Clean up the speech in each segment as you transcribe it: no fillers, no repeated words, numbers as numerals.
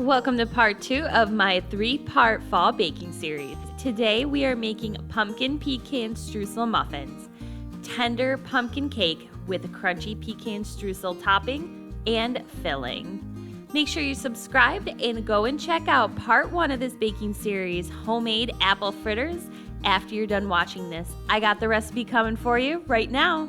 Welcome to part 2 of my 3-part fall baking series. Today we are making pumpkin pecan streusel muffins, tender pumpkin cake with a crunchy pecan streusel topping and filling. Make sure you subscribe and go and check out part 1 of this baking series, homemade apple fritters, after you're done watching this. I got the recipe coming for you right now.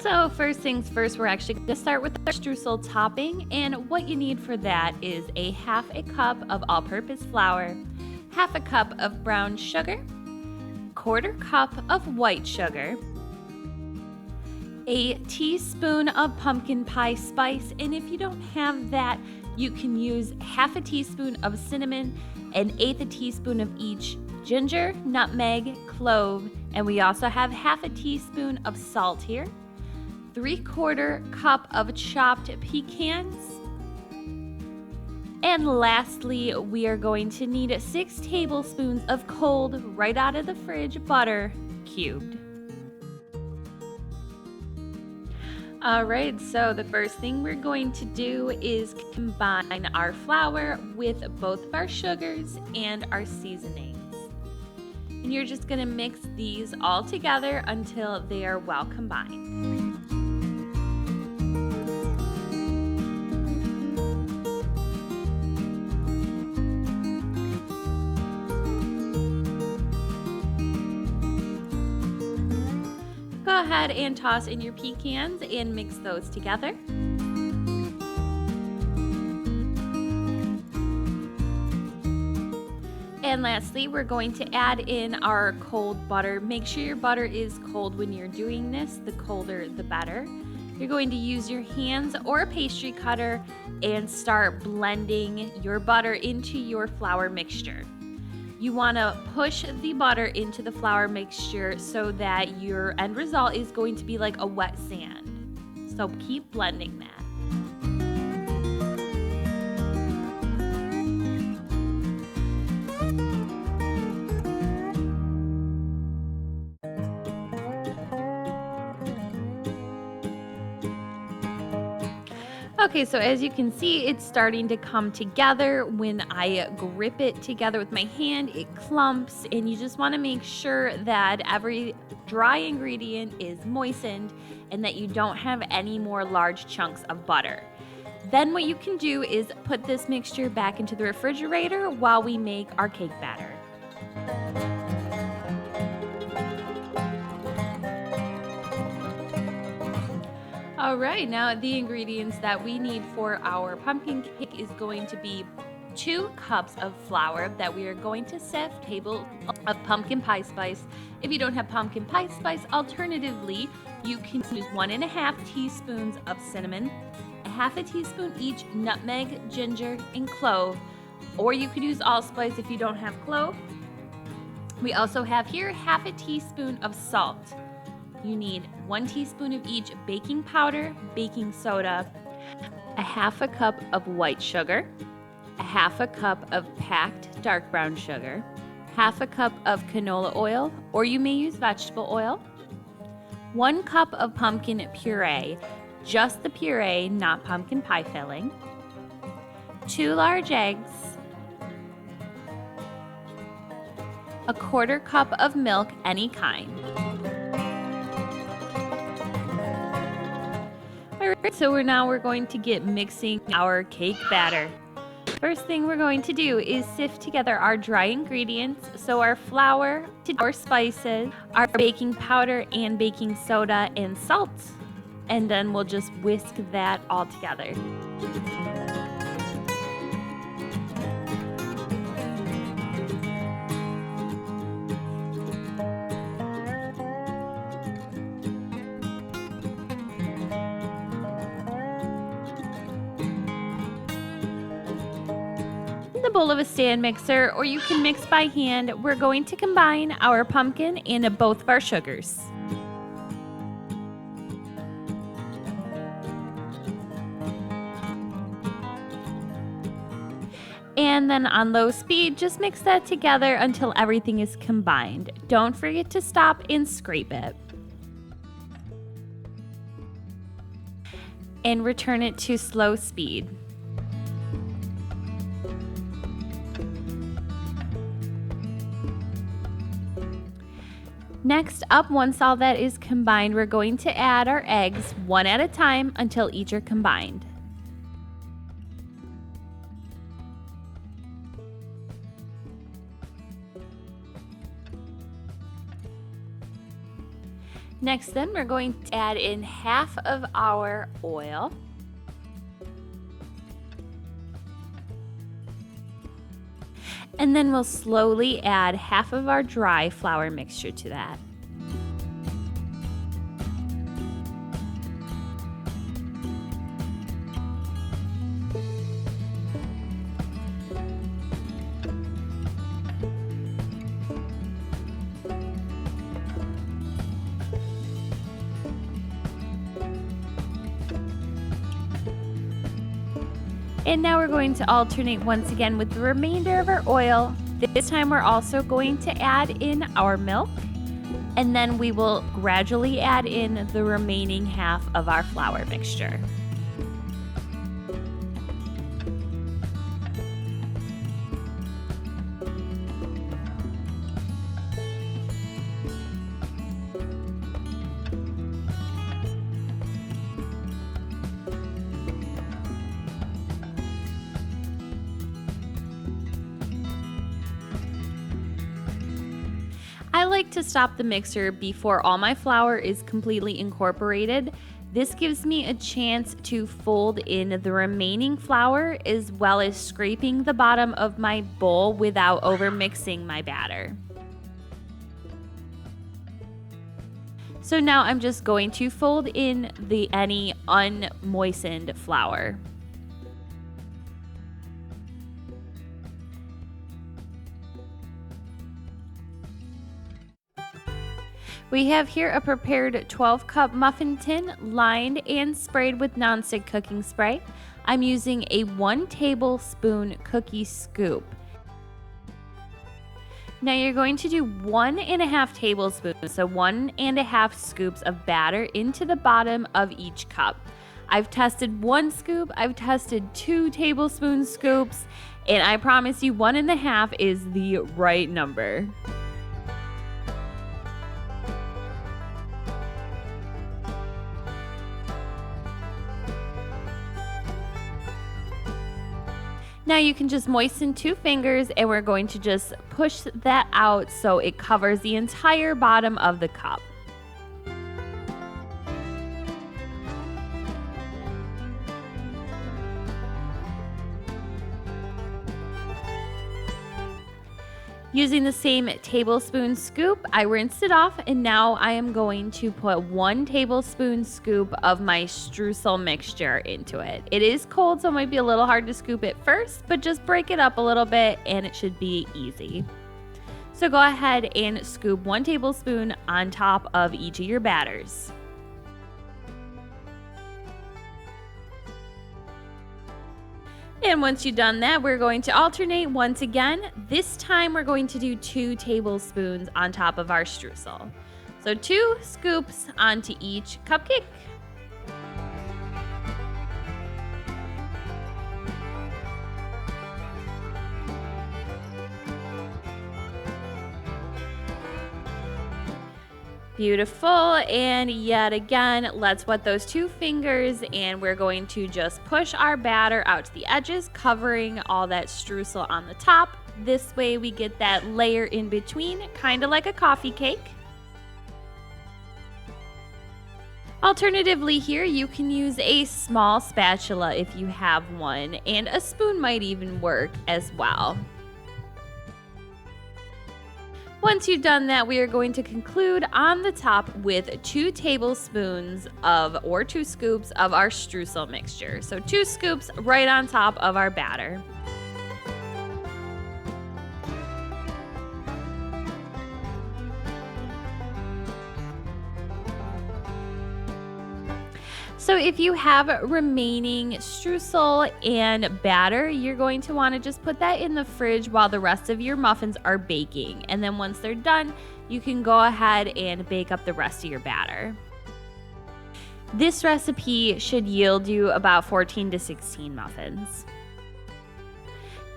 So first things first, we're actually going to start with the streusel topping, and what you need for that is a half a cup of all-purpose flour, half a cup of brown sugar, quarter cup of white sugar, a teaspoon of pumpkin pie spice, and if you don't have that, you can use half a teaspoon of cinnamon, an eighth a teaspoon of each ginger, nutmeg, clove, and we also have half a teaspoon of salt here. 3/4 cup of chopped pecans. And lastly, we are going to need 6 tablespoons of cold, right out of the fridge, butter, cubed. Alright, so the first thing we're going to do is combine our flour with both of our sugars and our seasonings. And you're just going to mix these all together until they are well combined. Go ahead and toss in your pecans and mix those together. And lastly, we're going to add in our cold butter. Make sure your butter is cold when you're doing this. The colder, the better. You're going to use your hands or a pastry cutter and start blending your butter into your flour mixture. You want to push the butter into the flour mixture so that your end result is going to be like a wet sand. So keep blending that. Okay, so as you can see, it's starting to come together. When I grip it together with my hand, it clumps, and you just want to make sure that every dry ingredient is moistened and that you don't have any more large chunks of butter. Then what you can do is put this mixture back into the refrigerator while we make our cake batter. Alright, now the ingredients that we need for our pumpkin cake is going to be 2 cups of flour that we are going to sift, table of pumpkin pie spice. If you don't have pumpkin pie spice, alternatively, you can use 1.5 teaspoons of cinnamon, a half a teaspoon each nutmeg, ginger, and clove, or you could use allspice if you don't have clove. We also have here half a teaspoon of salt. You need 1 teaspoon of each baking powder, baking soda, a half a cup of white sugar, a half a cup of packed dark brown sugar, half a cup of canola oil, or you may use vegetable oil, 1 cup of pumpkin puree, just the puree, not pumpkin pie filling, 2 large eggs, a 1/4 cup of milk, any kind. Alright, so we're going to get mixing our cake batter. First thing we're going to do is sift together our dry ingredients, so our flour, our spices, our baking powder and baking soda and salt. And then we'll just whisk that all together. The bowl of a stand mixer, or you can mix by hand, we're going to combine our pumpkin and both of our sugars. And then on low speed, just mix that together until everything is combined. Don't forget to stop and scrape it. and return it to slow speed. Next up, once all that is combined, we're going to add our eggs one at a time until each are combined. Next then, we're going to add in half of our oil. And then we'll slowly add half of our dry flour mixture to that. And now we're going to alternate once again with the remainder of our oil. This time we're also going to add in our milk, and then we will gradually add in the remaining half of our flour mixture. I like to stop the mixer before all my flour is completely incorporated. This gives me a chance to fold in the remaining flour as well as scraping the bottom of my bowl without over mixing my batter. So now I'm just going to fold in any unmoistened flour. We have here a prepared 12-cup muffin tin lined and sprayed with nonstick cooking spray. I'm using a 1 tablespoon cookie scoop. Now you're going to do 1.5 tablespoons, so 1.5 scoops of batter into the bottom of each cup. I've tested 1 scoop, I've tested 2 tablespoon scoops, and I promise you 1.5 is the right number. Now you can just moisten 2 fingers, and we're going to just push that out so it covers the entire bottom of the cup. Using the same tablespoon scoop, I rinsed it off, and now I am going to put 1 tablespoon scoop of my streusel mixture into it. It is cold, so it might be a little hard to scoop it first, but just break it up a little bit and it should be easy. So go ahead and scoop 1 tablespoon on top of each of your batters. And once you've done that, we're going to alternate once again. This time we're going to do 2 tablespoons on top of our streusel. So 2 scoops onto each cupcake. Beautiful, and yet again, let's wet those 2 fingers, and we're going to just push our batter out to the edges, covering all that streusel on the top. This way we get that layer in between, kind of like a coffee cake. Alternatively here, you can use a small spatula if you have one, and a spoon might even work as well. Once you've done that, we are going to conclude on the top with 2 tablespoons or 2 scoops of our streusel mixture. So 2 scoops right on top of our batter. So if you have remaining streusel and batter, you're going to want to just put that in the fridge while the rest of your muffins are baking. And then once they're done, you can go ahead and bake up the rest of your batter. This recipe should yield you about 14 to 16 muffins.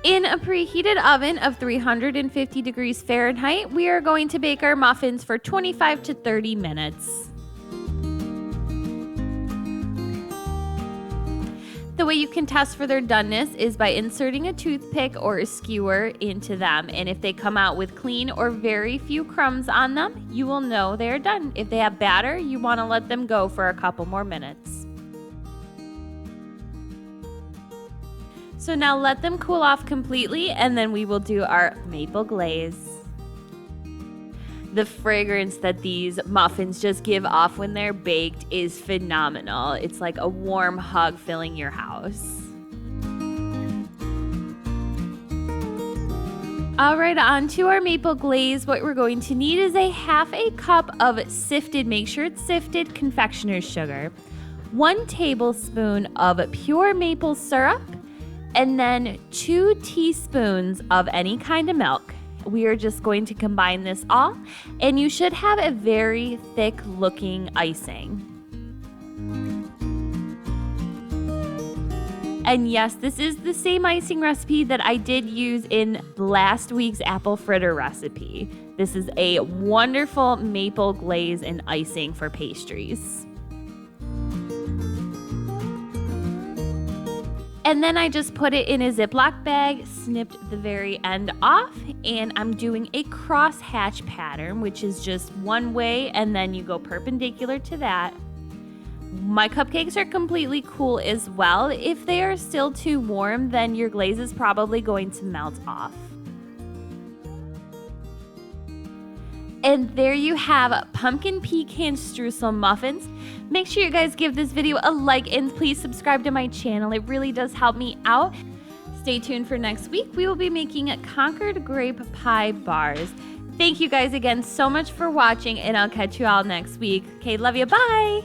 In a preheated oven of 350 degrees Fahrenheit, we are going to bake our muffins for 25 to 30 minutes. The way you can test for their doneness is by inserting a toothpick or a skewer into them, and if they come out with clean or very few crumbs on them, you will know they are done. If they have batter, you want to let them go for a couple more minutes. So now let them cool off completely, and then we will do our maple glaze. The fragrance that these muffins just give off when they're baked is phenomenal. It's like a warm hug filling your house. All right, on to our maple glaze. What we're going to need is a half a cup of sifted, make sure it's sifted, confectioner's sugar, 1 tablespoon of pure maple syrup, and then 2 teaspoons of any kind of milk. We are just going to combine this all, and you should have a very thick looking icing. And yes, this is the same icing recipe that I did use in last week's apple fritter recipe. This is a wonderful maple glaze and icing for pastries. And then I just put it in a Ziploc bag, snipped the very end off, and I'm doing a cross hatch pattern, which is just one way, and then you go perpendicular to that. My cupcakes are completely cool as well. If they are still too warm, then your glaze is probably going to melt off. And there you have pumpkin pecan streusel muffins. Make sure you guys give this video a like and please subscribe to my channel. It really does help me out. Stay tuned for next week. We will be making Concord grape pie bars. Thank you guys again so much for watching, and I'll catch you all next week. Okay, love you. Bye.